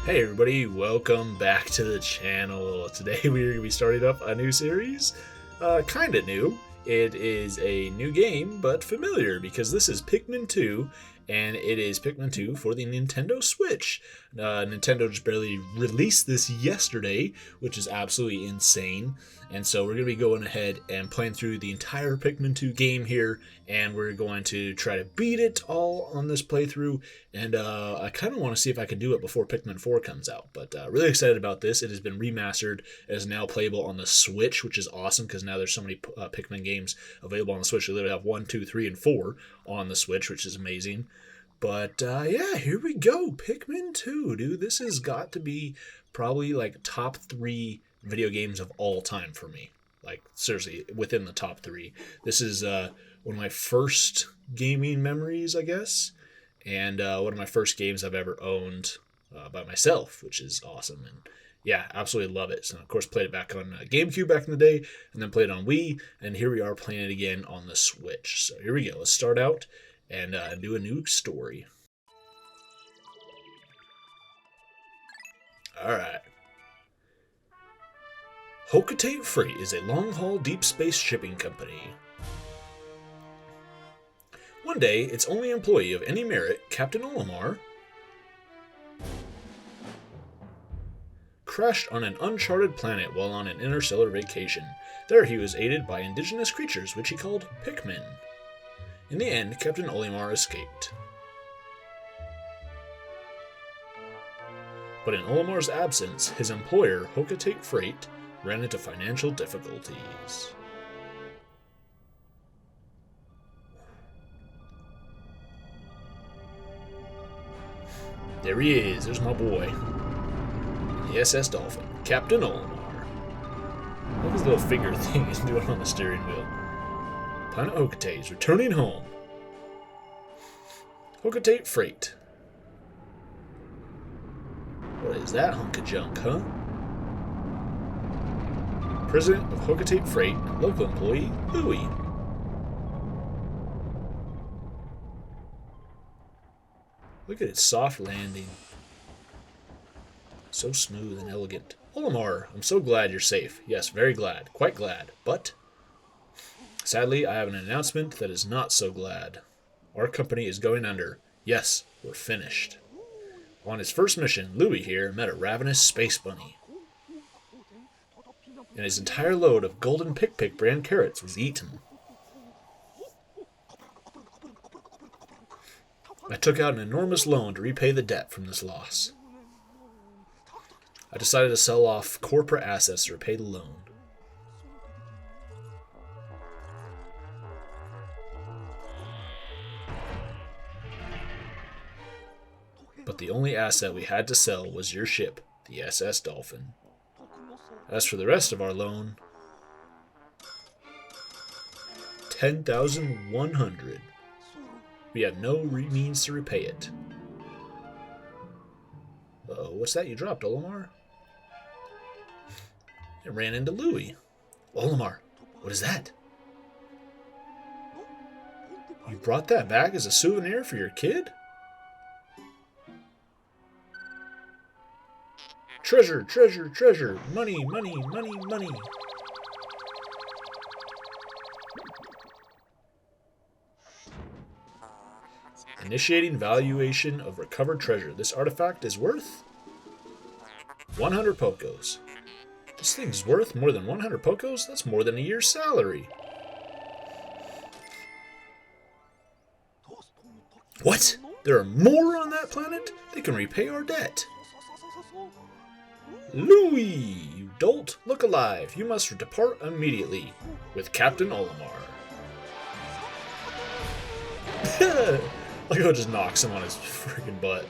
Hey everybody, welcome back to the channel. Today we're going to be starting up a new series. Kinda new. It is a new game, but familiar, because this is Pikmin 2, and it is Pikmin 2 for the Nintendo Switch. Nintendo just barely released this yesterday, which is absolutely insane. And so we're going to be going ahead and playing through the entire Pikmin 2 game here, and we're going to try to beat it all on this playthrough. And I kind of want to see if I can do it before Pikmin 4 comes out. But really excited about this. It has been remastered. It is now playable on the Switch, which is awesome because now there's so many Pikmin games available on the Switch. They literally have 1, 2, 3, and 4 on the Switch, which is amazing. But yeah, here we go. Pikmin 2, dude. This has got to be probably like top 3 video games of all time for me. Like, seriously, within the top 3. This is one of my first gaming memories, I guess. And one of my first games I've ever owned by myself, which is awesome. And yeah, absolutely love it. So, of course, played it back on GameCube back in the day, and then played it on Wii. And here we are playing it again on the Switch. So here we go. Let's start out and do a new story. Alright. Hocotate Freight is a long-haul deep space shipping company. One day, its only employee of any merit, Captain Olimar, crashed on an uncharted planet while on an interstellar vacation. There he was aided by indigenous creatures, which he called Pikmin. In the end, Captain Olimar escaped. But in Olimar's absence, his employer, Hocotate Freight, ran into financial difficulties. There he is. There's my boy. The SS Dolphin, Captain Olimar. Look at his little finger thing he's doing on the steering wheel. Planet Hocotate is returning home. Hocotate Freight. What is that hunk of junk, huh? President of Hocotate Freight and local employee, Louie. Look at its soft landing. So smooth and elegant. Olimar, I'm so glad you're safe. Yes, very glad. Quite glad. But sadly, I have an announcement that is not so glad. Our company is going under. Yes, we're finished. On his first mission, Louie here met a ravenous space bunny. And his entire load of golden Pick brand carrots was eaten. I took out an enormous loan to repay the debt from this loss. I decided to sell off corporate assets to repay the loan. But the only asset we had to sell was your ship, the SS Dolphin. As for the rest of our loan, 10,100. We have no means to repay it. Uh-oh, what's that you dropped, Olimar? It ran into Louie. Olimar, what is that? You brought that back as a souvenir for your kid? Treasure, treasure, treasure. Money, money, money, money. Initiating valuation of recovered treasure. This artifact is worth 100 Pokos. This thing's worth more than 100 Pokos? That's more than a year's salary. What? There are more on that planet? They can repay our debt. Louie, you dolt, look alive. You must depart immediately with Captain Olimar. Like how it just knocks him on his freaking butt.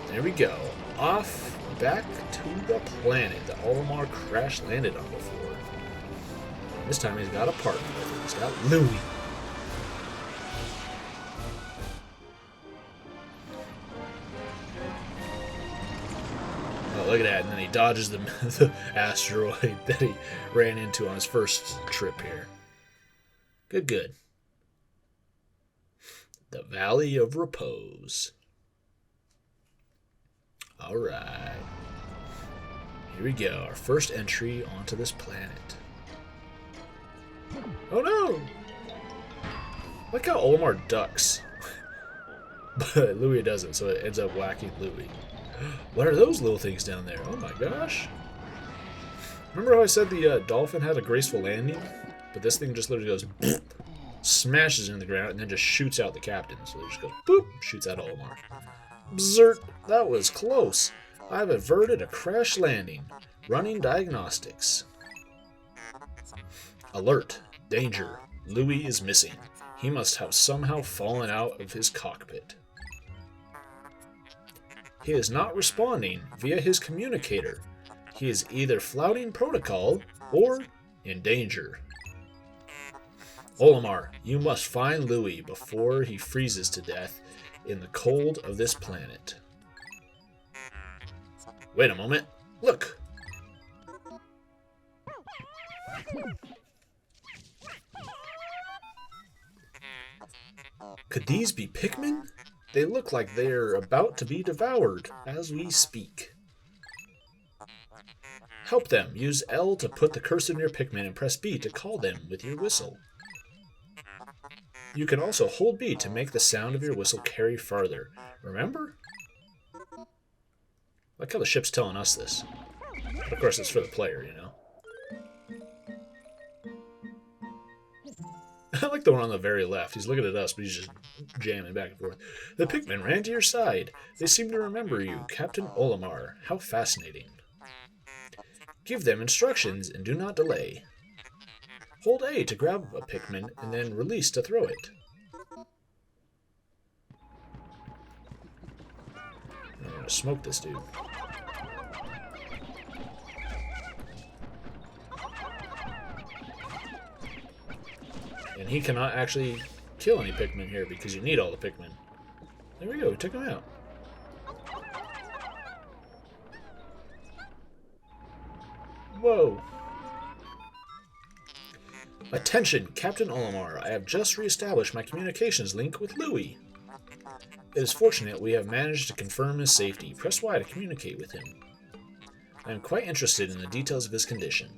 There we go. Off back to the planet that Olimar crash landed on before. And this time he's got a partner with him. He's got Louie. Oh, look at that. And then he dodges the asteroid that he ran into on his first trip here. Good, good. The Valley of Repose. Alright. Here we go, our first entry onto this planet. Oh no! Like how Olimar ducks. But Louie doesn't, so it ends up whacking Louie. What are those little things down there? Oh my gosh. Remember how I said the dolphin had a graceful landing? But this thing just literally goes smashes into the ground and then just shoots out the captain. So it just goes boop, shoots out Olimar. Bzert, that was close. I've averted a crash landing. Running diagnostics. Alert. Danger. Louie is missing. He must have somehow fallen out of his cockpit. He is not responding via his communicator. He is either flouting protocol or in danger. Olimar, you must find Louie before he freezes to death in the cold of this planet. Wait a moment. Look! Could these be Pikmin? They look like they're about to be devoured as we speak. Help them. Use L to put the cursor near Pikmin and press B to call them with your whistle. You can also hold B to make the sound of your whistle carry farther. Remember? Like how the ship's telling us this. But of course, it's for the player, you know? I like the one on the very left. He's looking at us, but he's just jamming back and forth. The Pikmin ran to your side. They seem to remember you, Captain Olimar. How fascinating. Give them instructions and do not delay. Hold A to grab a Pikmin and then release to throw it. I'm gonna smoke this dude. And he cannot actually kill any Pikmin here because you need all the Pikmin. There we go, we took him out. Whoa. Attention, Captain Olimar. I have just re-established my communications link with Louie. It is fortunate we have managed to confirm his safety. Press Y to communicate with him. I am quite interested in the details of his condition.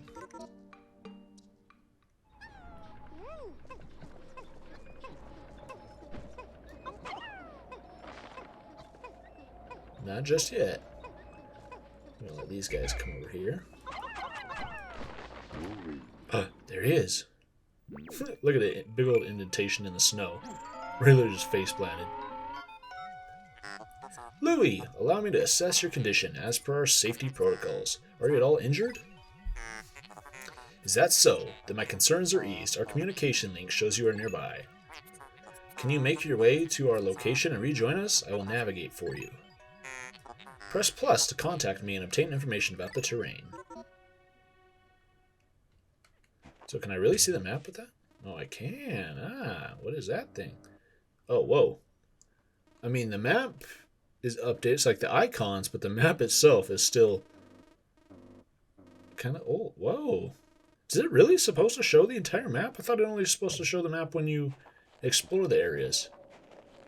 Not just yet. I'm gonna let these guys come over here. There he is. Look at the big old indentation in the snow. Really just face planted. Louie, allow me to assess your condition as per our safety protocols. Are you at all injured? Is that so? Then my concerns are eased. Our communication link shows you are nearby. Can you make your way to our location and rejoin us? I will navigate for you. Press plus to contact me and obtain information about the terrain. So can I really see the map with that? Oh, I can. Ah, what is that thing? Oh, whoa. I mean, the map is updated. It's like the icons, but the map itself is still kind of old. Whoa. Is it really supposed to show the entire map? I thought it only was supposed to show the map when you explore the areas.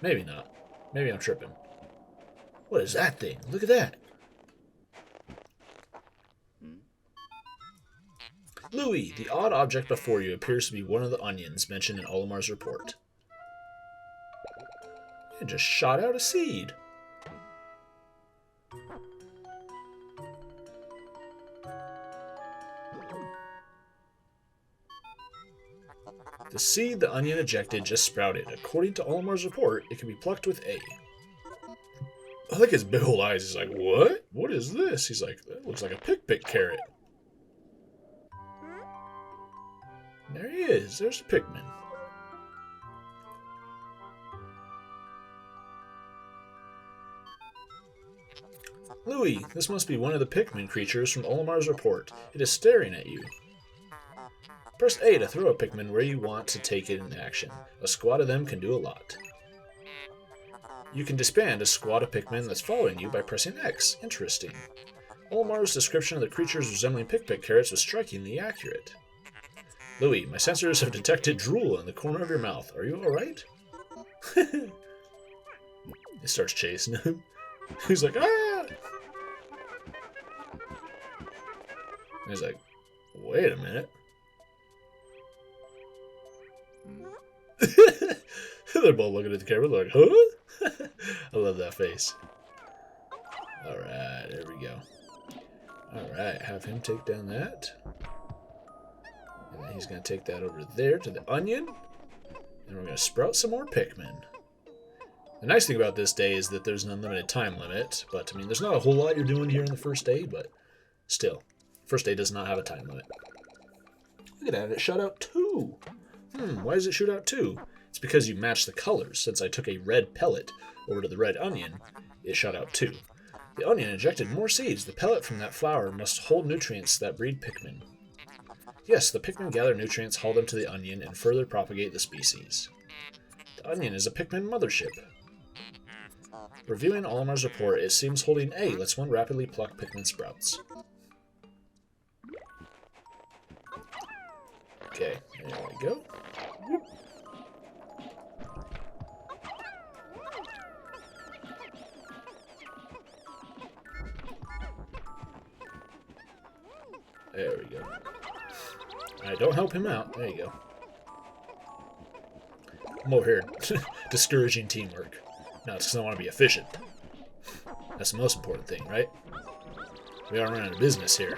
Maybe not. Maybe I'm tripping. What is that thing? Look at that. Louie, the odd object before you appears to be one of the onions mentioned in Olimar's report. It just shot out a seed. The seed the onion ejected just sprouted. According to Olimar's report, it can be plucked with A. I like his big old eyes. He's like, what? What is this? He's like, that looks like a pick carrot. There he is. There's the Pikmin. Louie, this must be one of the Pikmin creatures from Olimar's report. It is staring at you. Press A to throw a Pikmin where you want to take it in action. A squad of them can do a lot. You can disband a squad of Pikmin that's following you by pressing X. Interesting. Olimar's description of the creatures resembling pick carrots was strikingly accurate. Louie, my sensors have detected drool in the corner of your mouth. Are you alright? It starts chasing him. He's like, ah! And he's like, wait a minute. They're both looking at the camera like, huh? I love that face. Alright, there we go. Alright, have him take down that. And then he's going to take that over there to the onion. And we're going to sprout some more Pikmin. The nice thing about this day is that there's an unlimited time limit. But, I mean, there's not a whole lot you're doing here in the first day, but still. First day does not have a time limit. Look at that, it shot out 2. Why does it shoot out 2? It's because you match the colors. Since I took a red pellet over to the red onion, it shot out 2. The onion injected more seeds. The pellet from that flower must hold nutrients that breed Pikmin. Yes, the Pikmin gather nutrients, haul them to the onion, and further propagate the species. The onion is a Pikmin mothership. Reviewing Olimar's report, it seems holding A lets one rapidly pluck Pikmin sprouts. Okay, there we go. There we go. Alright, don't help him out. There you go. I'm over here discouraging teamwork. No, it's because I want to be efficient. That's the most important thing, right? We are running a business here.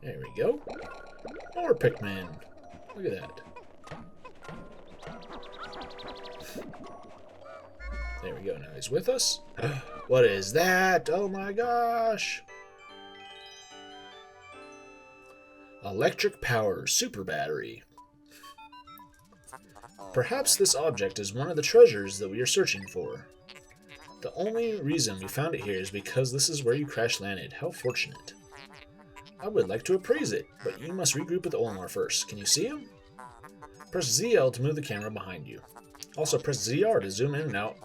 There we go. More Pikmin. Look at that. There we go. Now he's with us. What is that? Oh my gosh. Electric power super battery. Perhaps this object is one of the treasures that we are searching for. The only reason we found it here is because this is where you crash landed. How fortunate. I would like to appraise it, but you must regroup with Olimar first. Can you see him? Press ZL to move the camera behind you. Also press ZR to zoom in and out,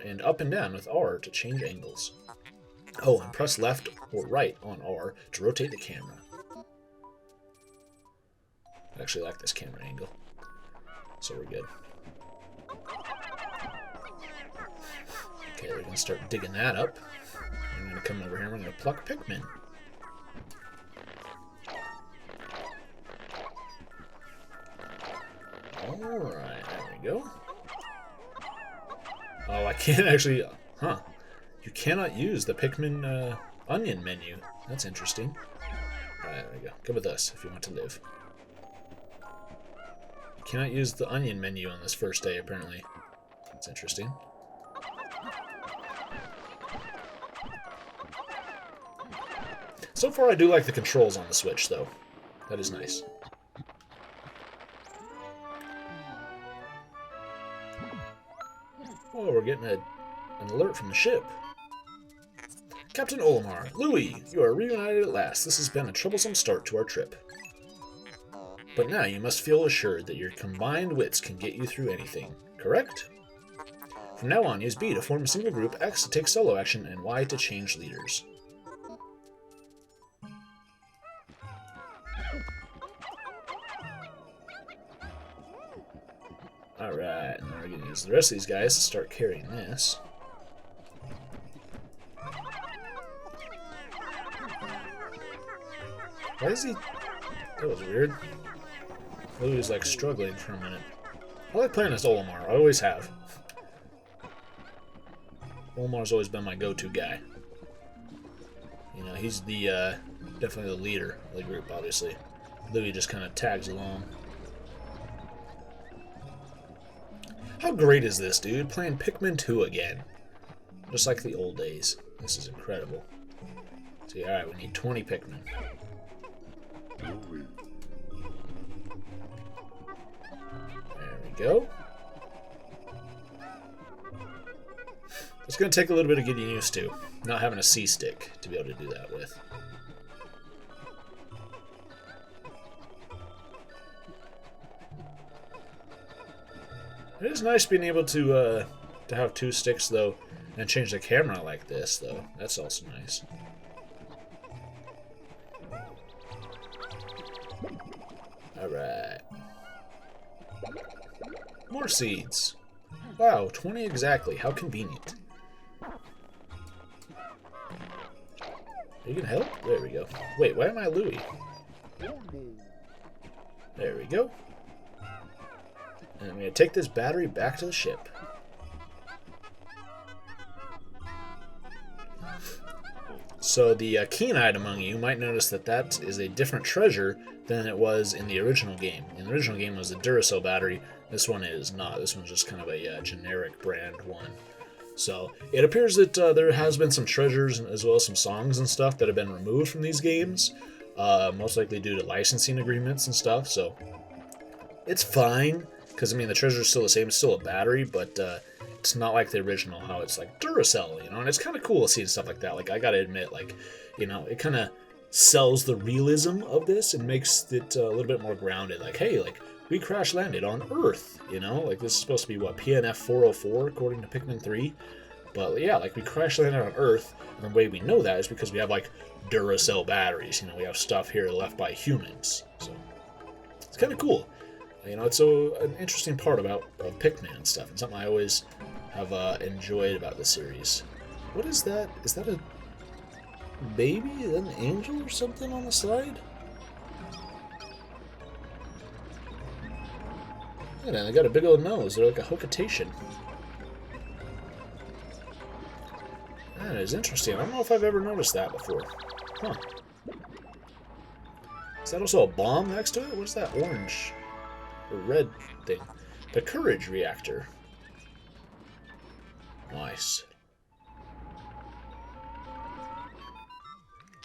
and up and down with R to change angles. Oh, and press left or right on R to rotate the camera. I actually like this camera angle, so we're good. Okay, we're going to start digging that up. I'm going to come over here and we're going to pluck Pikmin. Alright, there we go. Oh, I can't actually... Huh. You cannot use the Pikmin onion menu. That's interesting. Alright, there we go. Come with us if you want to live. You cannot use the onion menu on this first day, apparently. That's interesting. So far, I do like the controls on the Switch, though. That is nice. Oh, we're getting an alert from the ship. Captain Olimar, Louis, you are reunited at last. This has been a troublesome start to our trip. But now you must feel assured that your combined wits can get you through anything, correct? From now on, use B to form a single group, X to take solo action, and Y to change leaders. Alright, and then we're going to use the rest of these guys to start carrying this. Why is he... That was weird. Louis was like struggling for a minute. I like playing as Olimar, I always have. Olimar's always been my go-to guy. You know, he's the, definitely the leader of the group, obviously. Louis just kind of tags along. How great is this, dude? Playing Pikmin 2 again. Just like the old days. This is incredible. See, alright, we need 20 Pikmin. There we go. It's going to take a little bit of getting used to, not having a C-stick to be able to do that with. It is nice being able to have two sticks, though, and change the camera like this, though. That's also nice. Alright. More seeds. Wow, 20 exactly. How convenient. You can help? There we go. Wait, why am I Louie? There we go. And I'm going to take this battery back to the ship. So the keen-eyed among you might notice that that is a different treasure than it was in the original game. In the original game, it was a Duracell battery. This one is not. This one's just kind of a generic brand one. So it appears that there has been some treasures as well as some songs and stuff that have been removed from these games, most likely due to licensing agreements and stuff. So it's fine, because I mean the treasure's still the same. It's still a battery, but it's not like the original, how it's like Duracell, you know, and it's kind of cool seeing stuff like that. Like, I gotta admit, like, you know, it kind of sells the realism of this and makes it a little bit more grounded. Like, hey, like, we crash landed on Earth, you know, like this is supposed to be what, PNF 404 according to Pikmin 3. But yeah, like, we crash landed on Earth, and the way we know that is because we have like Duracell batteries. You know, we have stuff here left by humans, so it's kind of cool. You know, it's an interesting part about Pikmin and stuff, and something I always have enjoyed about the series. What is that? Is that a baby? Is that an angel or something on the side? Yeah, they got a big old nose. They're like a hooktation. That is interesting. I don't know if I've ever noticed that before. Huh. Is that also a bomb next to it? What's that orange or red thing? The courage reactor. Nice.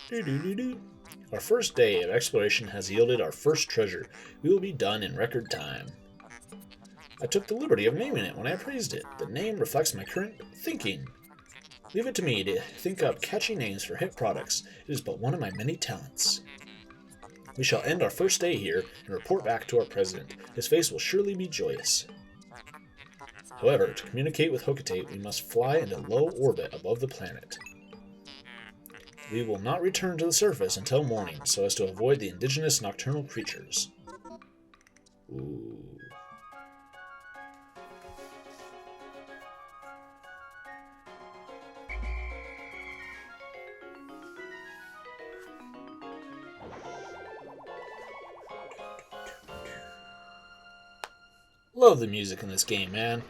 Doo-doo-doo-doo. Our first day of exploration has yielded our first treasure. We will be done in record time. I took the liberty of naming it when I appraised it. The name reflects my current thinking. Leave it to me to think up catchy names for hit products. It is but one of my many talents. We shall end our first day here and report back to our president. His face will surely be joyous. However, to communicate with Hokate, we must fly into low orbit above the planet. We will not return to the surface until morning, so as to avoid the indigenous nocturnal creatures. Ooh. Love the music in this game, man.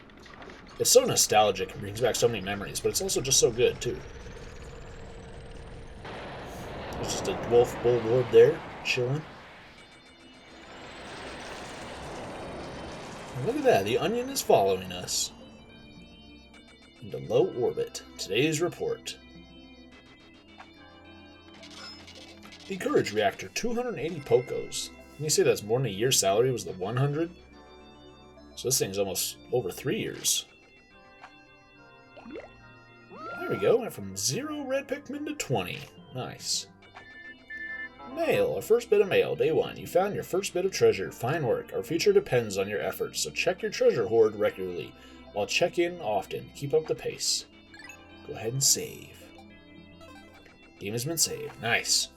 It's so nostalgic and brings back so many memories, but it's also just so good, too. There's just a wolf bullboard there, chilling. And look at that, the onion is following us. Into low orbit. Today's report. The courage reactor, 280 Pocos. Can you say that's more than a year's salary was the 100? So this thing's almost over 3 years. There we go, went from 0 red Pikmin to 20. Nice. Mail, our first bit of mail, day 1. You found your first bit of treasure. Fine work. Our future depends on your efforts, so check your treasure hoard regularly. I'll check in often. Keep up the pace. Go ahead and save. Game has been saved. Nice.